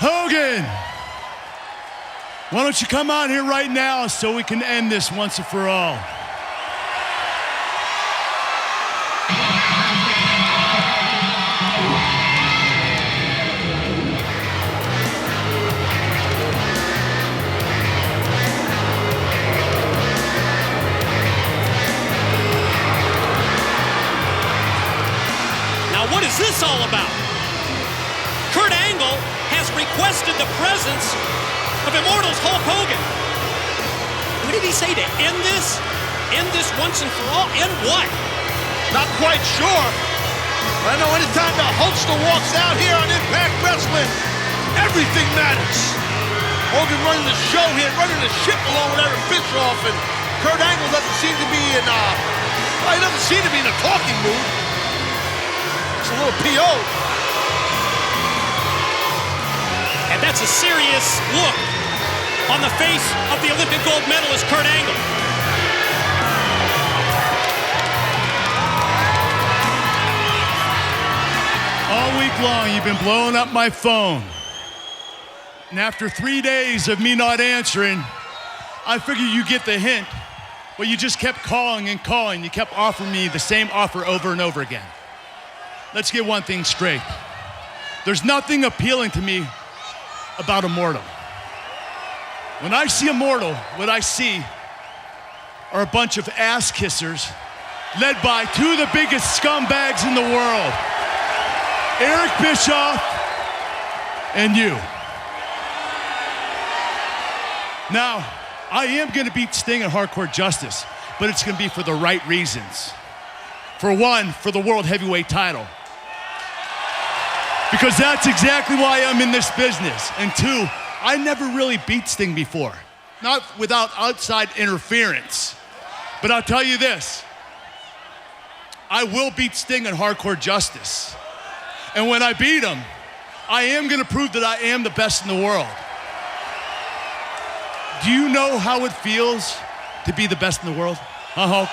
Hogan, why don't you come out here right now so we can end this once and for all? Now, what is this all about? Kurt Angle has requested the presence of Immortal's Hulk Hogan. What did he say to end this? End this once and for all? End what? Not quite sure. But I know anytime the Hulkster walks out here on Impact Wrestling, everything matters. Hogan running the show here, running the ship along with Eric Bischoff, and Kurt Angle doesn't seem to be in, he doesn't seem to be in a talking mood. It's a little P.O. And that's a serious look on the face of the Olympic gold medalist, Kurt Angle. All week long, you've been blowing up my phone. And after 3 days of me not answering, I figured you get the hint. But you just kept calling and calling. You kept offering me the same offer over and over again. Let's get one thing straight. There's nothing appealing to me about Immortal. When I see Immortal, what I see are a bunch of ass kissers led by two of the biggest scumbags in the world, Eric Bischoff and you. Now, I am going to beat Sting at Hardcore Justice, but it's going to be for the right reasons. For one, for the World Heavyweight title. Because that's exactly why I'm in this business. And two, I never really beat Sting before. Not without outside interference. But I'll tell you this. I will beat Sting at Hardcore Justice. And when I beat him, I am gonna prove that I am the best in the world. Do you know how it feels to be the best in the world? Huh, Hulk?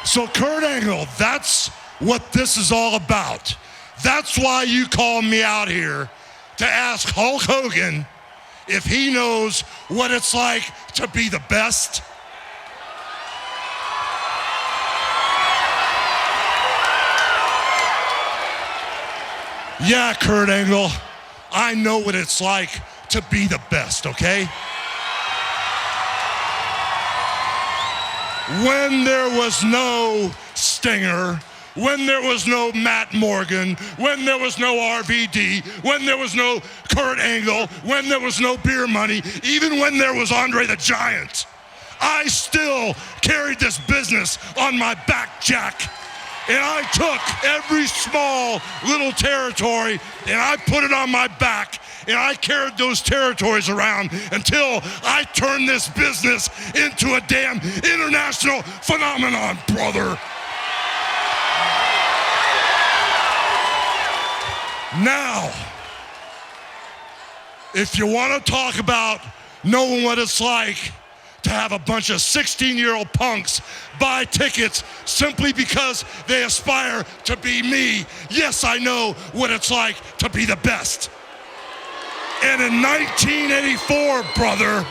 So Kurt Angle, that's what this is all about. That's why you called me out here to ask Hulk Hogan if he knows what it's like to be the best. Yeah, Kurt Angle, I know what it's like to be the best, okay? When there was no Stinger, when there was no Matt Morgan, when there was no RVD, when there was no Kurt Angle, when there was no Beer Money, even when there was Andre the Giant, I still carried this business on my back, Jack. And I took every small little territory and I put it on my back and I carried those territories around until I turned this business into a damn international phenomenon, brother. Now, if you want to talk about knowing what it's like to have a bunch of 16-year-old punks buy tickets simply because they aspire to be me, yes, I know what it's like to be the best. And in 1984, brother,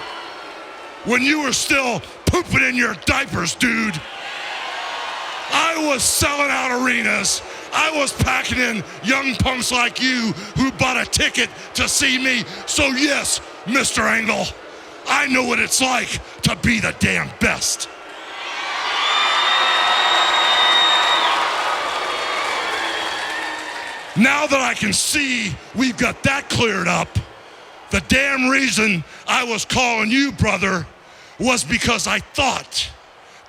when you were still pooping in your diapers, dude, I was selling out arenas. I was packing in young punks like you who bought a ticket to see me. So yes, Mr. Angle, I know what it's like to be the damn best. Now that I can see we've got that cleared up, the damn reason I was calling you, brother, was because I thought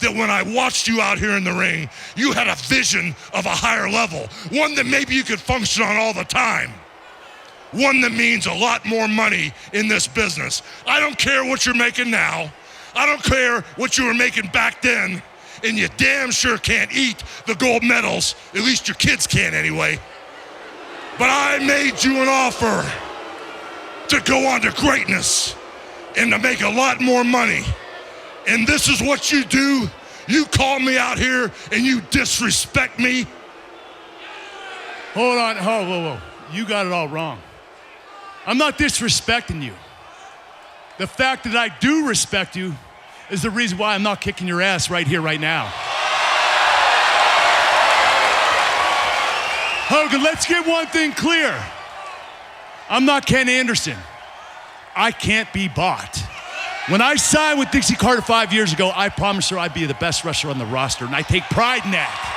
that when I watched you out here in the ring, you had a vision of a higher level, one that maybe you could function on all the time. One that means a lot more money in this business. I don't care what you're making now. I don't care what you were making back then. And you damn sure can't eat the gold medals. At least your kids can anyway. But I made you an offer to go on to greatness and to make a lot more money. And this is what you do. You call me out here and you disrespect me. Hold on, whoa. You got it all wrong. I'm not disrespecting you. The fact that I do respect you is the reason why I'm not kicking your ass right here, right now. Hogan, let's get one thing clear. I'm not Ken Anderson. I can't be bought. When I signed with Dixie Carter 5 years ago, I promised her I'd be the best wrestler on the roster, and I take pride in that.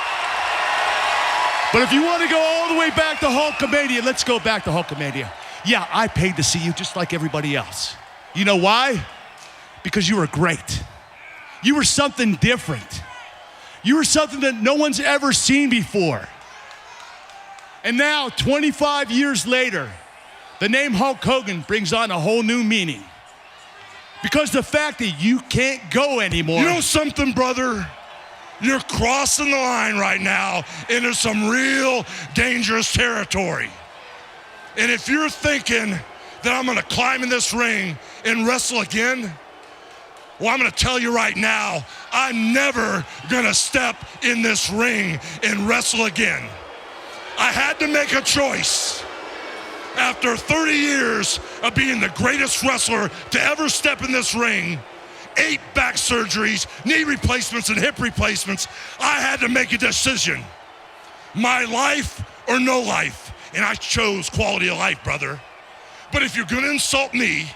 But if you want to go all the way back to Hulkamania, let's go back to Hulkamania. Yeah, I paid to see you just like everybody else. You know why? Because you were great. You were something different. You were something that no one's ever seen before. And now, 25 years later, the name Hulk Hogan brings on a whole new meaning. Because the fact that you can't go anymore. You know something, brother? You're crossing the line right now into some real dangerous territory. And if you're thinking that I'm gonna climb in this ring and wrestle again, well, I'm gonna tell you right now, I'm never gonna step in this ring and wrestle again. I had to make a choice. After 30 years of being the greatest wrestler to ever step in this ring, 8 back surgeries, knee replacements, and hip replacements, I had to make a decision. My life or no life. And I chose quality of life, brother. But if you're gonna insult me,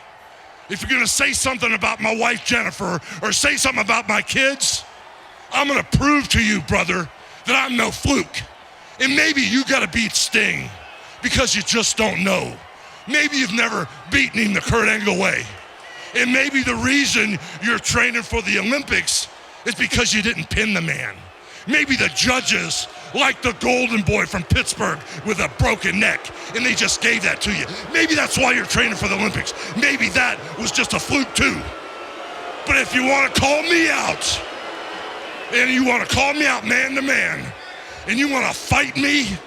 if you're gonna say something about my wife, Jennifer, or say something about my kids, I'm gonna prove to you, brother, that I'm no fluke. And maybe you gotta beat Sting because you just don't know. Maybe you've never beaten him the Kurt Angle way. And maybe the reason you're training for the Olympics is because you didn't pin the man. Maybe the judges like the golden boy from Pittsburgh with a broken neck, and they just gave that to you. Maybe that's why you're training for the Olympics. Maybe that was just a fluke too. But if you want to call me out, and you want to call me out man to man, and you want to fight me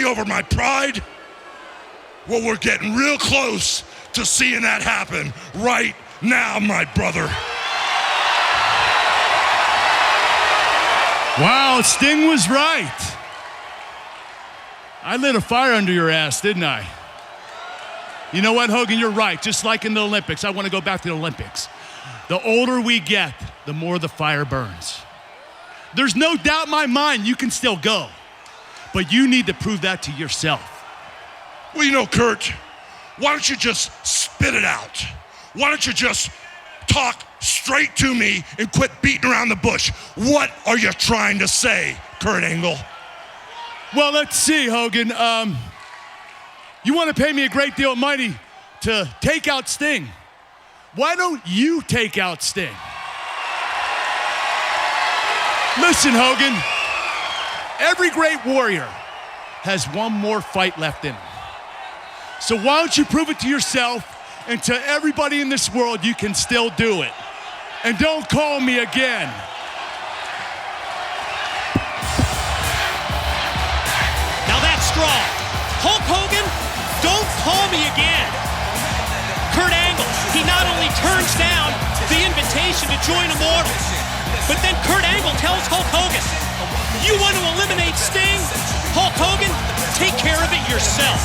over my pride, well, we're getting real close to seeing that happen right now, my brother. Wow, Sting was right. I lit a fire under your ass, didn't I? You know what, Hogan, you're right. Just like in the Olympics, I want to go back to the Olympics. The older we get, the more the fire burns. There's no doubt in my mind you can still go, but you need to prove that to yourself. Well, you know, Kurt, why don't you just spit it out? Why don't you just talk straight to me and quit beating around the bush? What are you trying to say, Kurt Angle? Well, let's see, Hogan. You want to pay me a great deal of money to take out Sting. Why don't you take out Sting? Listen, Hogan, every great warrior has one more fight left in him. So why don't you prove it to yourself and to everybody in this world you can still do it. And don't call me again. Now that's strong. Hulk Hogan, don't call me again. Kurt Angle, he not only turns down the invitation to join Immortals, but then Kurt Angle tells Hulk Hogan, you want to eliminate Sting? Hulk Hogan, take care of it yourself.